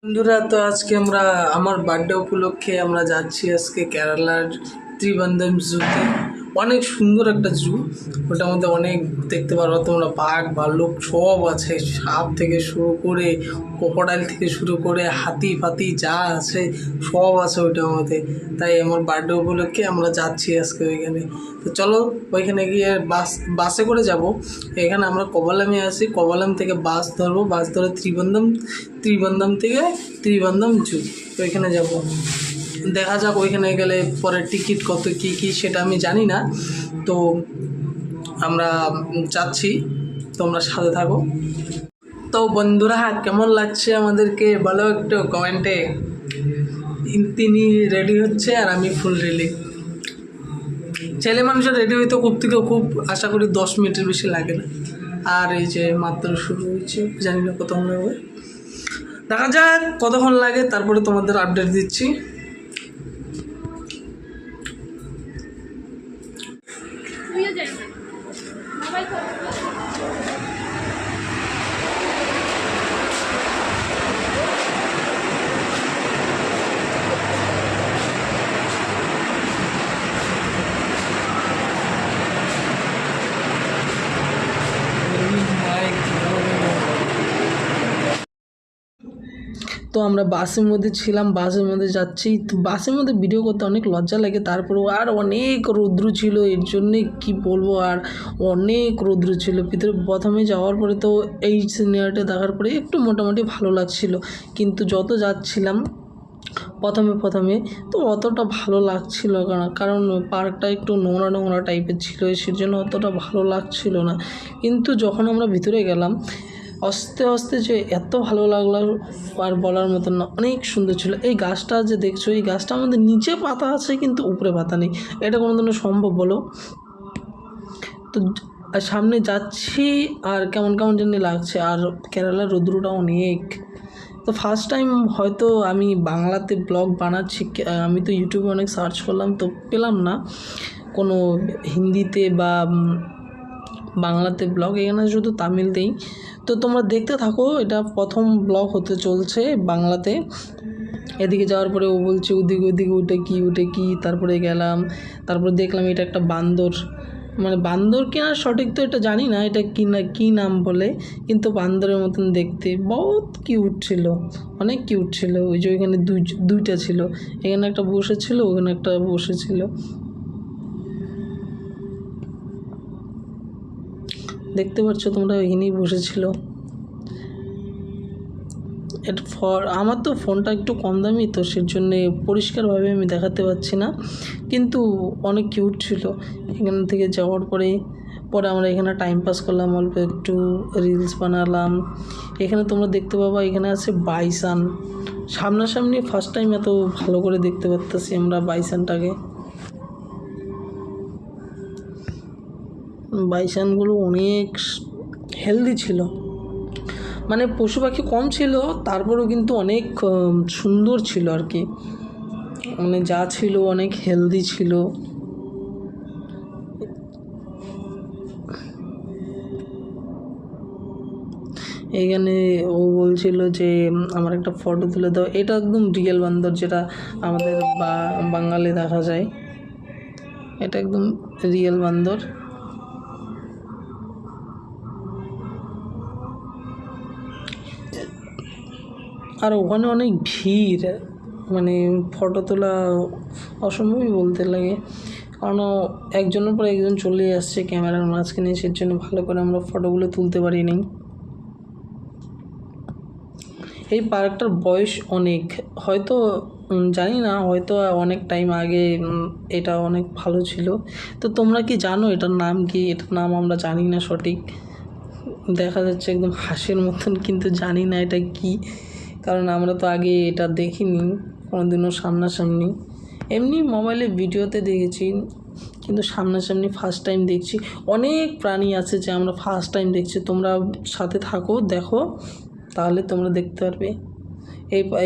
বন্ধুরা, তো আজকে আমরা আমার বার্থডে উপলক্ষে আমরা যাচ্ছি আজকে কেরালার ত্রিবান্ধম জুতে। অনেক সুন্দর একটা জু। ওটার মধ্যে অনেক দেখতে পারবো তোমরা, বাঘ ভাল্লুক সব আছে, সাপ থেকে শুরু করে ক্রোকোডাইল থেকে শুরু করে হাতি ফাতি যা আছে সব আছে ওইটার মধ্যে। তাই আমার বার্থডে উপলক্ষে আমরা যাচ্ছি আজকে ওইখানে। তো চলো ওইখানে গিয়ে বাসে করে যাব। এখানে আমরা কবালামে আছি, কবালাম থেকে বাস ধরবো, বাস ধরে ত্রিবন্ধম থেকে ত্রিবন্ধম জু ওইখানে যাব। দেখা যাক ওইখানে গেলে পরে টিকিট কত কী সেটা আমি জানি না। তো আমরা যাচ্ছি, তোমরা সাথে থাকো। তো বন্ধুরা, কেমন লাগছে আমাদেরকে বলো একটু কমেন্টে। তিনি রেডি হচ্ছে আর আমি ফুল রেডি। ছেলে মানুষের রেডি হইতে খুব থেকে খুব আশা করি 10 মিনিটের বেশি লাগে না। আর এই যে মাত্র শুরু হয়েছে, জানি না কতক্ষণ লাগবে, দেখা যাক কতক্ষণ লাগে, তারপরে তোমাদের আপডেট দিচ্ছি। তো আমরা বাসের মধ্যে ছিলাম, বাসের মধ্যে যাচ্ছি। তো বাসের মধ্যে ভিডিও করতে অনেক লজ্জা লাগে, তারপরেও আর অনেক রৌদ্র ছিল, এর জন্যে কি বলবো, আর অনেক রৌদ্র ছিল ভিতরে। প্রথমে যাওয়ার পরে তো এই সিনারিটা দেখার পরে একটু মোটামুটি ভালো লাগছিল, কিন্তু যত যাচ্ছিলাম প্রথমে তো অতটা ভালো লাগছিল না, কারণ পার্কটা একটু নোংরা টাইপের ছিল, সেজন্য অতটা ভালো লাগছিল না। কিন্তু যখন আমরা ভিতরে গেলাম আস্তে আস্তে যে এত ভালো লাগলো আর বলার মতন না, অনেক সুন্দর ছিল। এই গাছটা যে দেখছো, এই গাছটা আমাদের নিচে পাতা আছে কিন্তু উপরে পাতা নেই, এটা কোনো দিনও সম্ভব বলো? তো সামনে যাচ্ছি আর কেমন জানি লাগছে, আর কেরালার রৌদ্রটা অনেক। তো ফার্স্ট টাইম হয়তো আমি বাংলাতে ব্লগ বানাচ্ছি, আমি তো ইউটিউবে অনেক সার্চ করলাম তো পেলাম না কোনো হিন্দিতে বা বাংলাতে ব্লগ, এখানে শুধু তামিলতেই। তো তোমরা দেখতে থাকো, এটা প্রথম ব্লগ হতে চলছে বাংলাতে। এদিকে যাওয়ার পরে ও বলছে ওদিকে ওটা কি, তারপরে গেলাম, তারপরে দেখলাম এটা একটা বান্দর, মানে বান্দর কিনা সঠিক তো এটা জানি না, এটা কি নাম বলে, কিন্তু বান্দরের মতন দেখতে বহুত কিউট ছিল, অনেক কিউট ছিল। ওই যে ওইখানে দুইটা ছিল, এখানে একটা বসেছিল, ওখানে একটা বসেছিল, দেখতে পাচ্ছ তোমরা, ওইখানেই বসেছিল। এটা আমার তো ফোনটা একটু কম দামি, তো সেই জন্যে পরিষ্কারভাবে আমি দেখাতে পারছি না, কিন্তু অনেক কিউট ছিল। এখান থেকে যাওয়ার পরে আমরা এখানে টাইম পাস করলাম, অল্প একটু রিলস বানালাম। এখানে তোমরা দেখতে পাবা, এখানে আছে বাইসান, সামনাসামনি ফার্স্ট টাইম এত ভালো করে দেখতে পারতেছি আমরা বাইসানটাকে। বাইসানগুলো অনেক হেলদি ছিল, মানে পশু পাখি কম ছিল, তারপরেও কিন্তু অনেক সুন্দর ছিল আর কি, মানে যা ছিল অনেক হেলদি ছিল। এইখানে ও বলছিল যে আমার একটা ফটো তুলে দাও, এটা একদম রিয়েল বান্দর, যেটা আমাদের বাঙালি দেখা যায়, এটা একদম রিয়েল বান্দর। আর ওখানে অনেক ভিড়, মানে ফটো তোলা অসম্ভবই বলতে লাগে, কারণ একজনের পর একজন চলে আসছে ক্যামেরার মাঝখানে, সেই জন্য ভালো করে আমরা ফটোগুলো তুলতে পারিনি। এই পার্কটার বয়স অনেক, হয়তো জানি না, হয়তো অনেক টাইম আগে এটা অনেক ভালো ছিল। তো তোমরা কি জানো এটার নাম কি? এটার নাম আমরা জানি না সঠিক, দেখা যাচ্ছে একদম হাঁসের মতন, কিন্তু জানি না এটা কি, কারণ আমরা তো আগে এটা দেখিনি কোনোদিনও সামনাসামনি, এমনি মোবাইলে ভিডিওতে দেখেছি, কিন্তু সামনাসামনি ফার্স্ট টাইম দেখছি। অনেক প্রাণী আছে যে আমরা ফার্স্ট টাইম দেখছি, তোমরা সাথে থাকো, দেখো, তাহলে তোমরা দেখতে পারবে।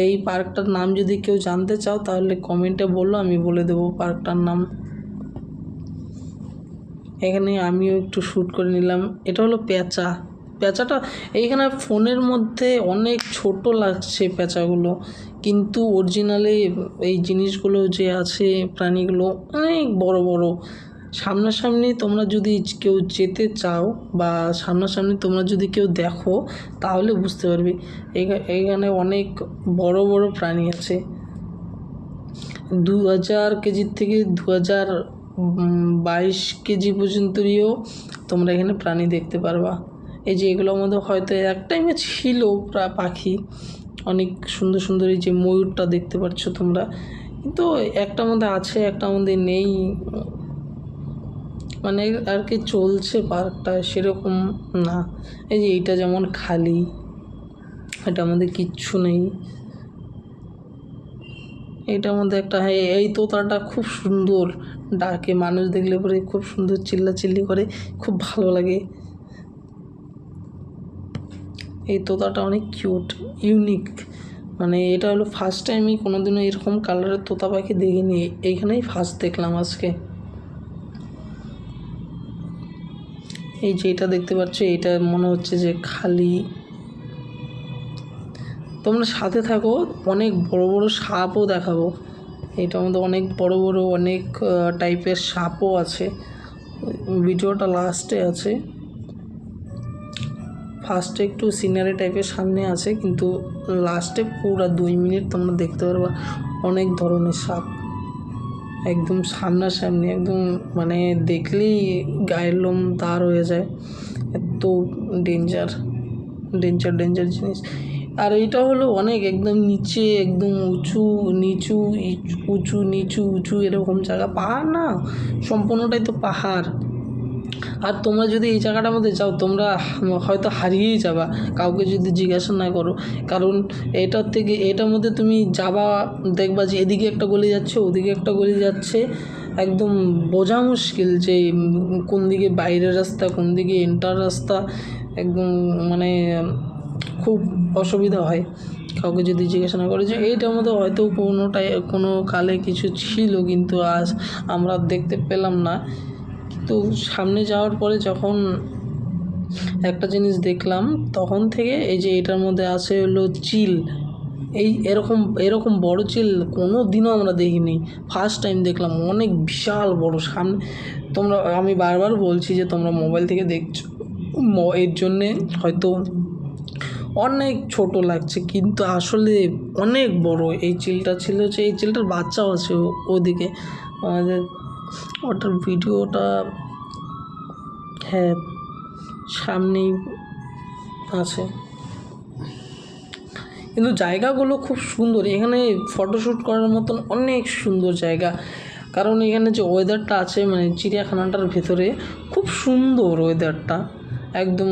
এই পার্কটার নাম যদি কেউ জানতে চাও তাহলে কমেন্টে বললো, আমি বলে দেবো পার্কটার নাম। এখানে আমিও একটু শ্যুট করে নিলাম। এটা হলো পেঁচা, পেঁচাটা এইখানে ফোনের মধ্যে অনেক ছোট লাগছে পেঁচাগুলো, কিন্তু অরিজিনালি এই জিনিসগুলো যে আছে প্রাণীগুলো অনেক বড় বড়। সামনাসামনি তোমরা যদি কেউ যেতে চাও বা সামনাসামনি তোমরা যদি কেউ দেখো তাহলে বুঝতে পারবে এইখানে অনেক বড় বড় প্রাণী আছে। 2000 কেজির থেকে 2022 কেজি পর্যন্তও তোমরা এখানে প্রাণী দেখতে পারবা। এই যে এগুলোর মধ্যে হয়তো এক টাইমে ছিল পাখি অনেক সুন্দর সুন্দর, এই যে ময়ূরটা দেখতে পাচ্ছ তোমরা, কিন্তু একটার মধ্যে আছে একটার মধ্যে নেই, মানে আর কি চলছে পার্কটা সেরকম না। এই যে এইটা যেমন খালি, এটার মধ্যে কিচ্ছু নেই। এইটার মধ্যে একটা, হ্যাঁ এই তোতাটা খুব সুন্দর ডাকে, মানুষ দেখলে পরে খুব সুন্দর চিল্লাচিল্লি করে, খুব ভালো লাগে। এই তোতাটা অনেক কিউট, ইউনিক, মানে এটা হলো ফার্স্ট টাইমই কোনোদিনও এরকম কালারের তোতা পাখি দেখিনি, এইখানেই ফার্স্ট দেখলাম আজকে। এই যে এটা দেখতে পাচ্ছ, এটা মনে হচ্ছে যে খালি। তোমরা সাথে থাকো, অনেক বড় বড় সাপও দেখাবো। এটার মধ্যে অনেক বড় বড় অনেক টাইপের সাপও আছে। ভিডিওটা লাস্টে আছে, ফার্স্টে একটু সিনারি টাইপের সামনে আছে, কিন্তু লাস্টে পুরো 2 মিনিট তোমরা দেখতে পারবা অনেক ধরনের সাপ একদম সামনাসামনি, একদম মানে দেখলেই গায়ের লোম দাঁড় হয়ে যায়, এত ডেঞ্জার ডেঞ্জার ডেঞ্জার জিনিস। আর এইটা হলো অনেক একদম নিচে, একদম উঁচু নিচু, উঁচু নিচু উঁচু এরকম জায়গা, পাহাড় না সম্পূর্ণটাই তো পাহাড়। আর তোমরা যদি এই জায়গাটার মধ্যে যাও তোমরা হয়তো হারিয়েই যাবা কাউকে যদি জিজ্ঞাসা না করো, কারণ এটার থেকে এটার মধ্যে তুমি যাবা দেখবা যে এদিকে একটা গলি যাচ্ছে ওদিকে একটা গলি যাচ্ছে, একদম বোঝা মুশকিল যে কোন দিকে বাইরের রাস্তা কোন দিকে এন্টার রাস্তা, একদম মানে খুব অসুবিধা হয় কাউকে যদি জিজ্ঞাসা না করে। যে এইটার মধ্যে হয়তো কোনো কালে কিছু ছিল, কিন্তু আজ আমরা দেখতে পেলাম না। তো সামনে যাওয়ার পরে যখন একটা জিনিস দেখলাম তখন থেকে, এই যে এটার মধ্যে আছে হলো চিল, এই এরকম বড় চিল কোনো দিনও আমরা দেখিনি, ফার্স্ট টাইম দেখলাম, অনেক বিশাল বড়। সামনে তোমরা, আমি বারবার বলছি যে তোমরা মোবাইল থেকে দেখছো এর জন্যে হয়তো অনেক ছোট লাগছে, কিন্তু আসলে অনেক বড় এই চিলটা ছিল। যে এই চিলটার বাচ্চাও আছে ওদিকে আমাদের, ওটার ভিডিওটা হ্যাঁ সামনেই আছে। কিন্তু জায়গাগুলো খুব সুন্দর, এখানে ফটোশ্যুট করার মতন অনেক সুন্দর জায়গা, কারণ এখানে যে ওয়েদারটা আছে মানে চিড়িয়াখানাটার ভেতরে খুব সুন্দর ওয়েদারটা, একদম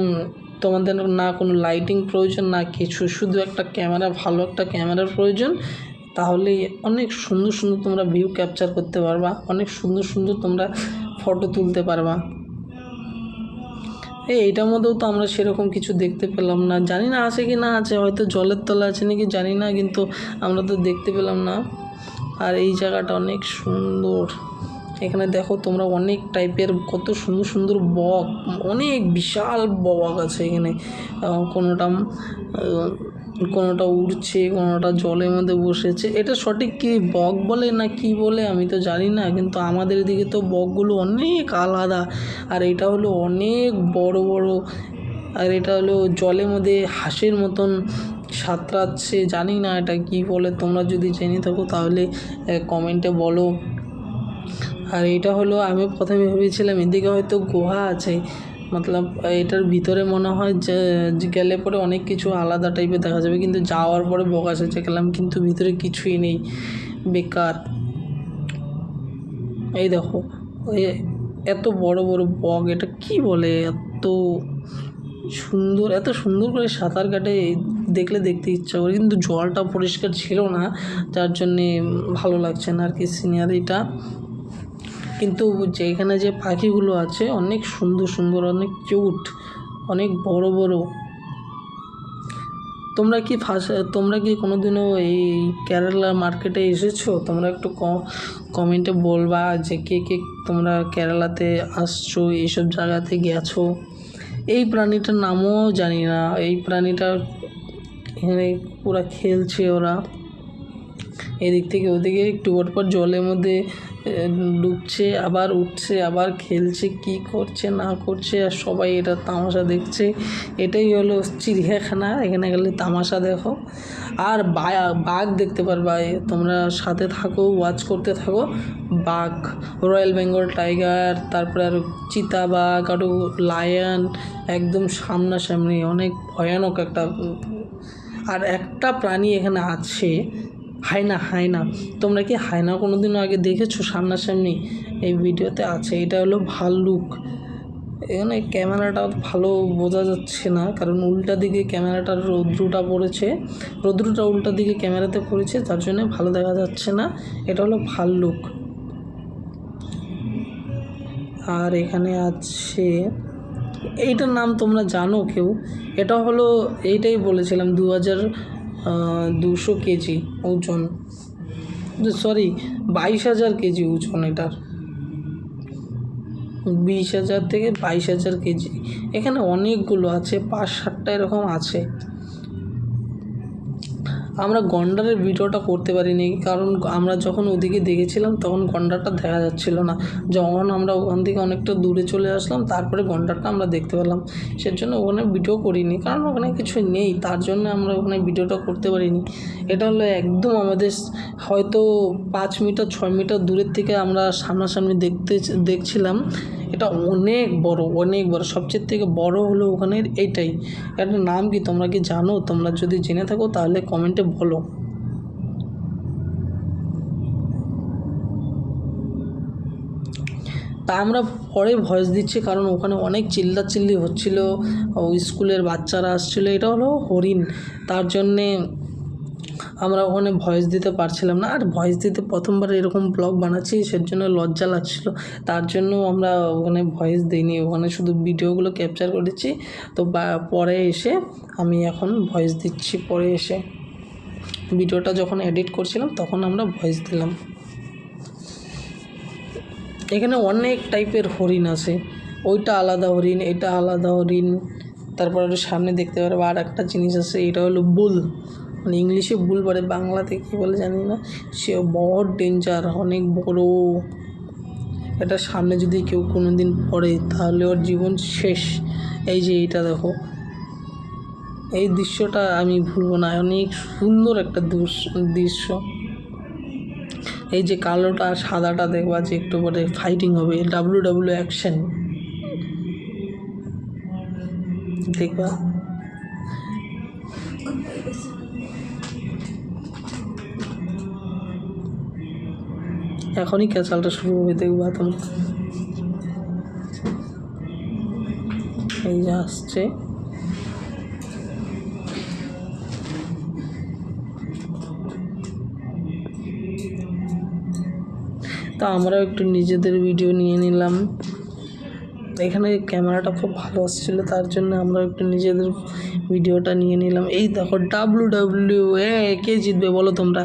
তোমাদের না কোনো লাইটিং প্রয়োজন না কিছু, শুধু একটা ক্যামেরা, ভালো একটা ক্যামেরার প্রয়োজন, তাহলেই অনেক সুন্দর সুন্দর তোমরা ভিউ ক্যাপচার করতে পারবা, অনেক সুন্দর সুন্দর তোমরা ফটো তুলতে পারবা। এইটার মধ্যেও তো আমরা সেরকম কিছু দেখতে পেলাম না, জানি না আছে কি না আছে, হয়তো জলের তলা আছে নাকি জানি না, কিন্তু আমরা তো দেখতে পেলাম না। আর এই জায়গাটা অনেক সুন্দর, এখানে দেখো তোমরা অনেক টাইপের কত সুন্দর সুন্দর বক, অনেক বিশাল বক আছে এখানে, কোনোটা উড়ছে কোনোটা জলের মধ্যে বসেছে। এটা সঠিক কি বক বলে না কি বলে আমি তো জানি না, কিন্তু আমাদের দিকে তো বকগুলো অনেক আলাদা, আর এটা হলো অনেক বড় বড়, আর এটা হলো জলের মধ্যে হাঁসের মতন সাঁতরাচ্ছে, জানি না এটা কি বলে, তোমরা যদি জেনে থাকো তাহলে কমেন্টে বলো। আর এটা হলো, আমি প্রথমে ভেবেছিলাম এদিকে হয়তো গুহা আছে, মতলব এটার ভিতরে মনে হয় যে গেলে পরে অনেক কিছু আলাদা টাইপের দেখা যাবে, কিন্তু যাওয়ার পরে বকা শেষে গেলাম, কিন্তু ভিতরে কিছুই নেই, বেকার। এই দেখো এত বড় বড় বক, এটা কি বলে, এত সুন্দর করে সাঁতার কাটে, দেখলে দেখতে ইচ্ছা করে, কিন্তু জলটা পরিষ্কার ছিল না যার জন্যে ভালো লাগছে না আর কি সিনারিটা। কিন্তু যেখানে যে পাখিগুলো আছে অনেক সুন্দর সুন্দর, অনেক কিউট, অনেক বড় বড়। তোমরা কি কোনোদিনও এই কেরালা মার্কেটে এসেছো? তোমরা একটু কমেন্টে বলবা যে কে কে তোমরা কেরালাতে আসছো, এইসব জায়গাতে গেছো, এই প্রাণীটার নামও জানি না। এই প্রাণীটা এখানে পুরা খেলছে ওরা, এদিক থেকে ওদিকে একটু পর জলের মধ্যে ডুবছে, আবার উঠছে, আবার খেলছে, কি করছে না করছে, আর সবাই এটা তামাশা দেখছে। এটাই হলো চিড়িয়াখানা, এখানে গেলে তামাশা দেখো। আর বাঘ দেখতে পারবা, তোমরা সাথে থাকো, ওয়াচ করতে থাকো। বাঘ, রয়্যাল বেঙ্গল টাইগার, তারপরে আর চিতাবাঘ, আরও লায়ন, একদম সামনাসামনি, অনেক ভয়ানক একটা। আর একটা প্রাণী এখানে আছে, হায়না। তোমরা কি হায়না কোনোদিনও আগে দেখেছো সামনাসামনি? এই ভিডিওতে আছে। এটা হলো ভাল্লুক। এখানে ক্যামেরাটা ভালো বোঝা যাচ্ছে না, কারণ উল্টা দিকে ক্যামেরাটার রৌদ্রটা উল্টা দিকে ক্যামেরাতে পড়েছে, তার জন্য ভালো দেখা যাচ্ছে না। এটা হলো ভাল্লুক। আর এখানে আছে, এইটার নাম তোমরা জানো কেউ? এটা হলো, এইটাই বলেছিলাম 2200 কেজি ওজন, সরি 22,000 কেজি ওজন। এটার 20,000 থেকে 22,000 কেজি। এখানে অনেকগুলো আছে, 5-7টা এরকম আছে। আমরা গন্ডারের ভিডিওটা করতে পারিনি, কারণ আমরা যখন ওদিকে দেখেছিলাম তখন গন্ডারটা দেখা যাচ্ছিল না। যখন আমরা ওখান থেকে অনেকটা দূরে চলে আসলাম, তারপরে গন্ডারটা আমরা দেখতে পেলাম। সেজন্য ওখানে ভিডিও করিনি, কারণ ওখানে কিছু নেই, তার জন্য আমরা ওখানে ভিডিওটা করতে পারিনি। এটা হলো একদম আমাদের হয়তো 5 মিটার 6 মিটার দূরের থেকে আমরা সামনাসামনি দেখছিলাম। এটা অনেক বড়, সবচেয়ে থেকে বড় হলো ওখানের এইটাই। এটার নাম কি তোমরা কি জানো? তোমরা যদি জেনে থাকো তাহলে কমেন্টে বলো। তা আমরা পরে ভয়েস দিচ্ছি, কারণ ওখানে অনেক চিল্লাচিল্লি হচ্ছিল, স্কুলের বাচ্চারা আসছিলো। এটা হলো হরিণ, তার জন্যে আমরা ওখানে ভয়েস দিতে পারছিলাম না। আর ভয়েস দিতে প্রথমবার এরকম ব্লগ বানাচ্ছি, সেজন্য লজ্জা লাগছিল, তার জন্য আমরা ওখানে ভয়েস দিইনি, ওখানে শুধু ভিডিওগুলো ক্যাপচার করেছি। তো পরে এসে আমি এখন ভয়েস দিচ্ছি, পরে এসে ভিডিওটা যখন এডিট করছিলাম তখন আমরা ভয়েস দিলাম। এখানে অনেক টাইপের হরিণ আছে, ওইটা আলাদা হরিণ, এটা আলাদা হরিণ। তারপর সামনে দেখতে পারবো আর একটা জিনিস আছে, এটা হলো বুল, মানে ইংলিশে বুল বলে, বাংলাতে কী বলে জানি না। সে বহুত ডেঞ্জার, অনেক বড়। এটা সামনে যদি কেউ কোনো দিন পড়ে তাহলে ওর জীবন শেষ। এই যে এইটা দেখো, এই দৃশ্যটা আমি ভুলবো না, অনেক সুন্দর একটা দৃশ্য। এই যে কালোটা আর সাদাটা দেখবা, যে একটু পরে ফাইটিং হবে, WWE অ্যাকশন দেখবা। এখনই ক্যাচালটা শুরু হবে, দেখবা তোমরা। এই যে আসছে, তা আমরাও একটু নিজেদের ভিডিও নিয়ে নিলাম। এখানে ক্যামেরাটা খুব ভালো আসছিল, তার জন্য আমরা একটু নিজেদের ভিডিওটা নিয়ে নিলাম। এই দেখো WWE, কে জিতবে বলো তোমরা?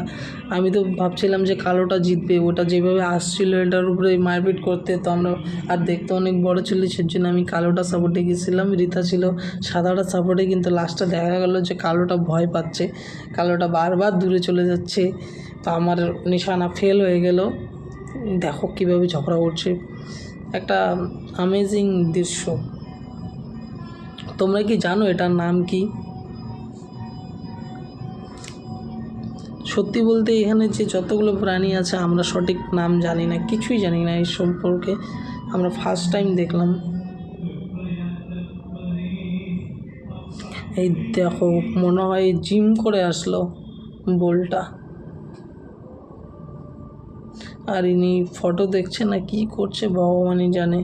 আমি তো ভাবছিলাম যে কালোটা জিতবে, ওটা যেভাবে আসছিল এটার উপরে মারপিট করতে, তো আমরা আর দেখতে অনেক বড় ছিল, সেজন্য আমি কালোটা সাপোর্টে গেছিলাম। রীতা ছিল সাদাটা সাপোর্টে, কিন্তু লাস্টে দেখা গেল যে কালোটা ভয় পাচ্ছে, কালোটা বারবার দূরে চলে যাচ্ছে, তো আমার নিশানা ফেল হয়ে গেল। দেখো কীভাবে ঝগড়া করছে, একটা অ্যামেজিং দৃশ্য। তোমরা কি জানো এটার নাম কি? সত্যি বলতে এখানে যে যতগুলো প্রাণী আছে আমরা সঠিক নাম জানি না, কিছুই জানি না এই সম্পর্কে, আমরা ফার্স্ট টাইম দেখলাম। এই দেখো, মনে হয় জিম করে আসলো বোলটা। আর ইনি ফটো দেখছে না কি করছে ভগবানই জানে।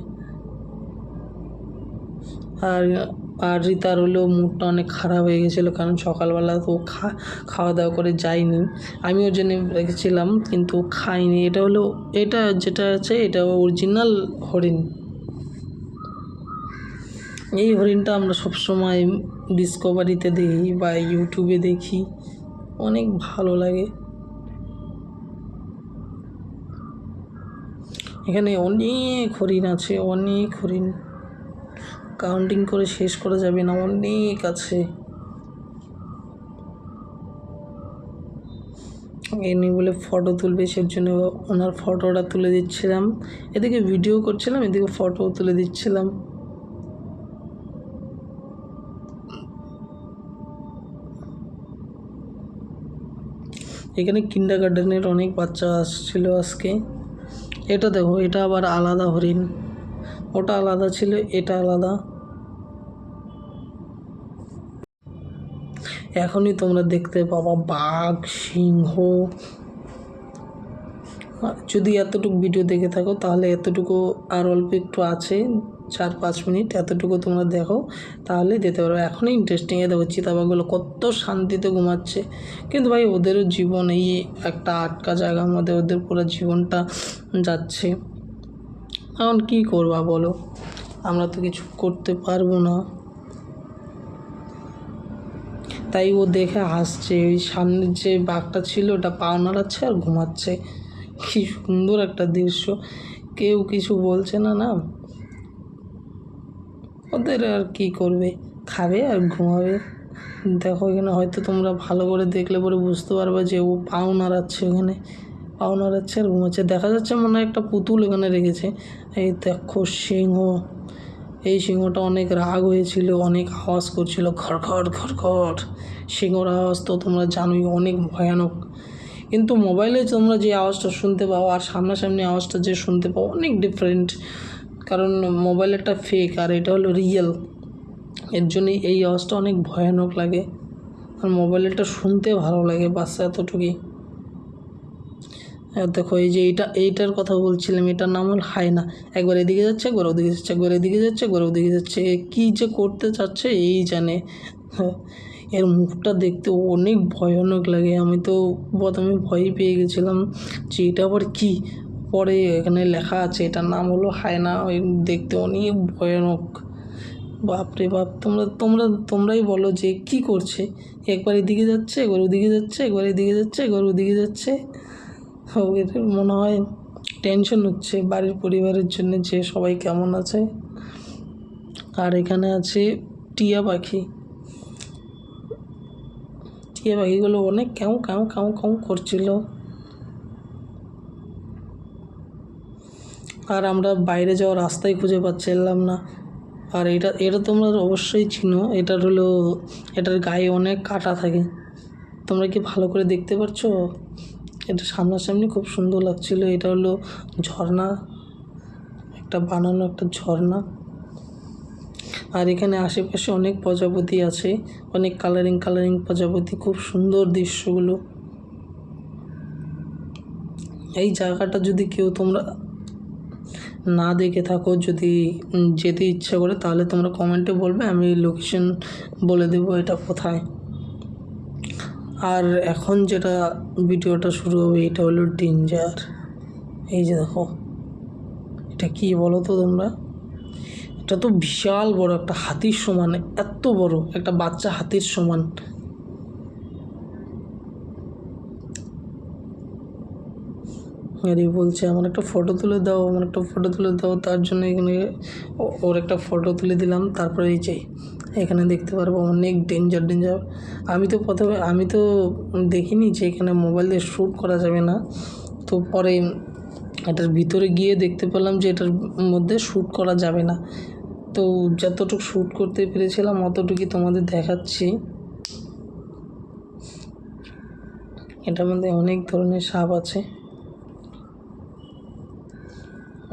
আর রীতার হলেও মুডটা অনেক খারাপ হয়ে গেছিলো, কারণ সকালবেলা তো খাওয়া দাওয়া করে যায়নি, আমি ওর জন্য রেখেছিলাম কিন্তু খাইনি। এটা যেটা আছে এটা অরিজিনাল হরিণ। এই হরিণটা আমরা সবসময় ডিসকভারিতে দেখি বা ইউটিউবে দেখি, অনেক ভালো লাগে। এখানে অনেক হরিণ আছে, অনেক হরিণ। কাউন্টিং করে শেষ করা যাবে না, অনেক আছে। এমনি বলে ফটো তুলবে, সেই জন্য ওনার ফটোটা তুলে দিচ্ছিলাম। এদিকে ভিডিও করছিলাম, এদিকে ফটো তুলে দিচ্ছিলাম। এখানে কিন্ডারগার্ডেনের অনেক বাচ্চা আসছিল আজকে। এটা দেখো, এটা আবার আলাদা হরিণ, ওটা আলাদা ছিল, এটা আলাদা। এখনই তোমরা দেখতে পাবা বাঘ, সিংহ। যদি এতটুকু ভিডিও দেখে থাকো তাহলে এতটুকু আর অল্প একটু আছে, 4-5 মিনিট, এতটুকু তোমরা দেখো তাহলেই দিতে পারো। এখনই ইন্টারেস্টিং। দেখো চিতাবাঘগুলো কত শান্তিতে ঘুমাচ্ছে, কিন্তু ভাই ওদেরও জীবন এই একটা আটকা জায়গার মধ্যে, ওদের পুরো জীবনটা যাচ্ছে। এখন কী করবা বলো, আমরা তো কিছু করতে পারবো না। তাই ও দেখে হাসছে। ওই সামনের যে বাঘটা ছিল ওটা পা নাড়াচ্ছে আর ঘুমাচ্ছে। কি সুন্দর একটা দৃশ্য, কেউ কিছু বলছে না। না, ওদের আর কি করবে, খাবে আর ঘুমাবে। দেখো এখানে হয়তো তোমরা ভালো করে দেখলে পরে বুঝতে পারবে যে ও পাও নাড়াচ্ছে, ওখানে পাও নাড়াচ্ছে আর ঘুমাচ্ছে। দেখা যাচ্ছে মনে হয় একটা পুতুল এখানে রেখেছে। এই দেখো সিংহ, এই সিংহটা অনেক রাগ হয়েছিল, অনেক আওয়াজ করছিল, খড়খড় খড়খড়। সিংহর আওয়াজ তো তোমরা জানোই, অনেক ভয়ানক। কিন্তু মোবাইলে তোমরা যে আওয়াজটা শুনতে পাও আর সামনাসামনি আওয়াজটা যে শুনতে পাও অনেক ডিফারেন্ট, কারণ মোবাইলেরটা ফেক আর এটা হলো রিয়েল। এর জন্যই এই আওয়াজটা অনেক ভয়ানক লাগে, আর মোবাইলেরটা শুনতে ভালো লাগে, বাচ্চা এতটুকুই। দেখো এই যে এইটার কথা বলছিলাম, এটার নাম হল হায়না। একবার এদিকে যাচ্ছে, একবার ওদিকে যাচ্ছে, একবার এদিকে যাচ্ছে, একবার ওদিকে যাচ্ছে। কী যে করতে চাচ্ছে এই জানে। এর মুখটা দেখতে অনেক ভয়ানক লাগে। আমি তো প্রথমে ভয়ই পেয়ে গেছিলাম যে এটা আবার কী। পরে এখানে লেখা আছে এটার নাম হলো হায়না। দেখতে অনেক ভয়ানক। বাপরে বাপ, তোমরাই বলো যে কি করছে। একবার এদিকে যাচ্ছে, একবার ওদিকে যাচ্ছে, একবার এদিকে যাচ্ছে, একবার ওদিকে যাচ্ছে। এদের মনে হয় টেনশন হচ্ছে বাড়ির পরিবারের জন্য যে সবাই কেমন আছে। আর এখানে আছে টিয়া পাখি। টিয়া পাখিগুলো অনেক কাউ কাউ কাউ কাউ করছিল। আর আমরা বাইরে যাওয়ার রাস্তাই খুঁজে পাচ্ছিলাম না। আর এটা তোমরা অবশ্যই চিনো, এটার গায়ে অনেক কাঁটা থাকে। তোমরা কি ভালো করে দেখতে পাচ্ছো? এটা সামনাসামনি খুব সুন্দর লাগছিল। এটা হলো ঝর্ণা, একটা বানানো একটা ঝর্ণা। আর এখানে আশেপাশে অনেক প্রজাপতি আছে, অনেক কালারিং কালারিং প্রজাপতি, খুব সুন্দর দৃশ্যগুলো। এই জায়গাটা যদি কেউ তোমরা না দেখে থাকো, যদি যেতে ইচ্ছা করে তাহলে তোমরা কমেন্টে বলবে, আমি লোকেশন বলে দেবো এটা কোথায়। আর এখন যেটা ভিডিওটা শুরু হবে এটা হলো ডেঞ্জার। এই যে দেখো, এটা কি বলো তো তোমরা? এটা তো বিশাল বড়, একটা হাতির সমান, এত বড় একটা বাচ্চা হাতির সমান। আরে বলছে আমার একটা ফটো তুলে দাও, আমার একটা ফটো তুলে দাও। তার জন্য এখানে ওর একটা ফটো তুলে দিলাম। তারপরে এই যে এখানে দেখতে পারবো অনেক ডেঞ্জার। আমি তো দেখিনি যে এখানে মোবাইল দিয়ে শ্যুট করা যাবে না। তো পরে এটার ভিতরে গিয়ে দেখতে পেলাম যে এটার মধ্যে শ্যুট করা যাবে না। তো যতটুকু শ্যুট করতে পেরেছিলাম অতটুকুই তোমাদের দেখাচ্ছি। এটার মধ্যে অনেক ধরনের সাপ আছে,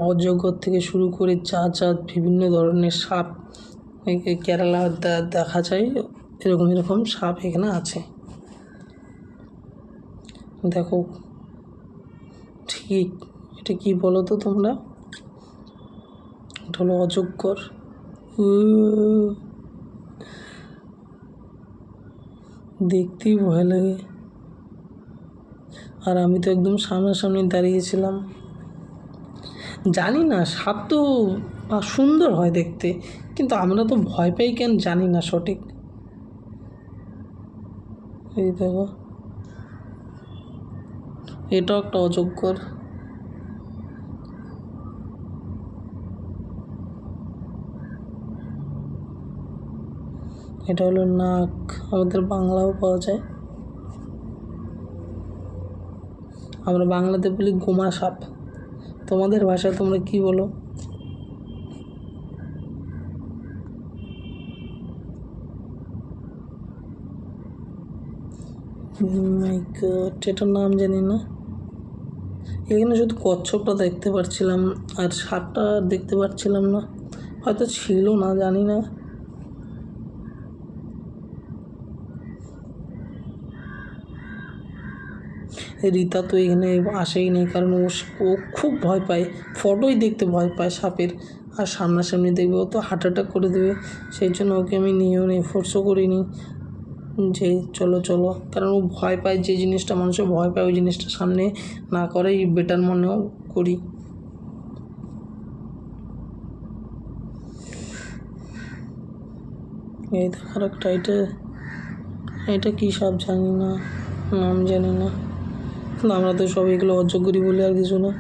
অজগর থেকে শুরু করে যা বিভিন্ন ধরনের সাপ কেরালা দেখা যায়, এরকম সাপ এখানে আছে। দেখো ঠিক, এটা কি বলো তো তোমরা? এটা হলো অজগর। দেখতেই ভয় লাগে। আর আমি তো একদম সামনাসামনি দাঁড়িয়েছিলাম। জানি না, সাপ তো সুন্দর হয় দেখতে, কিন্তু আমরা তো ভয় পাই কেন জানি না সঠিক। এই দেখো, এটাও একটা অজগর। এটা হলো নাক, আমাদের বাংলাও পাওয়া যায়। আমরা বাংলাতে বলি গোমা সাপ, তোমাদের ভাষায় তোমরা কি বলো? মাই গড, এটার নাম জানি না। এখানে শুধু কচ্ছপটা দেখতে পাচ্ছিলাম, আর সাপটা দেখতে পাচ্ছিলাম না, হয়তো ছিল না, জানি না। রীতা তো এখানে আসেই নেই, কারণ ও খুব ভয় পায়, ফটোই দেখতে ভয় পায় সাপের, আর সামনাসামনি দেখবে ও তো হার্ট অ্যাটাক করে দেবে। সেই জন্য ওকে আমি নিয়েও নেই, ফোর্সও করিনি যে চলো চলো, কারণ ও ভয় পায়, যে জিনিসটা মানুষের ভয় পায় ওই জিনিসটা সামনে না করেই বেটার মনেও করি। এই দেখার একটা, এটা কী সাপ জানি না, নাম জানি না, আমরা তো সব এগুলো অযোগ্যই বলি, আর কিছু না।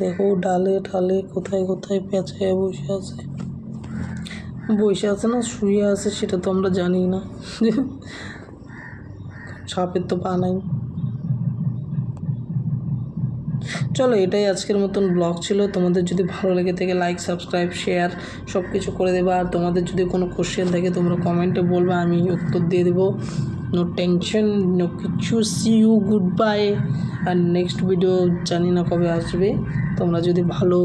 দেখো ডালে ঢালে কোথায় কোথায় পেঁচায় বসে আছে না শুয়ে আছে সেটা তো আমরা জানি না, সাপের তো পা নাই। চলো, এটাই আজকের মতন ব্লগ ছিল। তোমাদের যদি ভালো লেগে থাকে লাইক, সাবস্ক্রাইব, শেয়ার সব কিছু করে দেবে। আর তোমাদের যদি কোনো কোশ্চেন থাকে তোমরা কমেন্টে বলবে, আমি উত্তর দিয়ে দেবো। নো টেনশন, নো কিছু। See you, goodbye. আর নেক্সট ভিডিও জানি না কবে আসবে। তোমরা যদি ভালো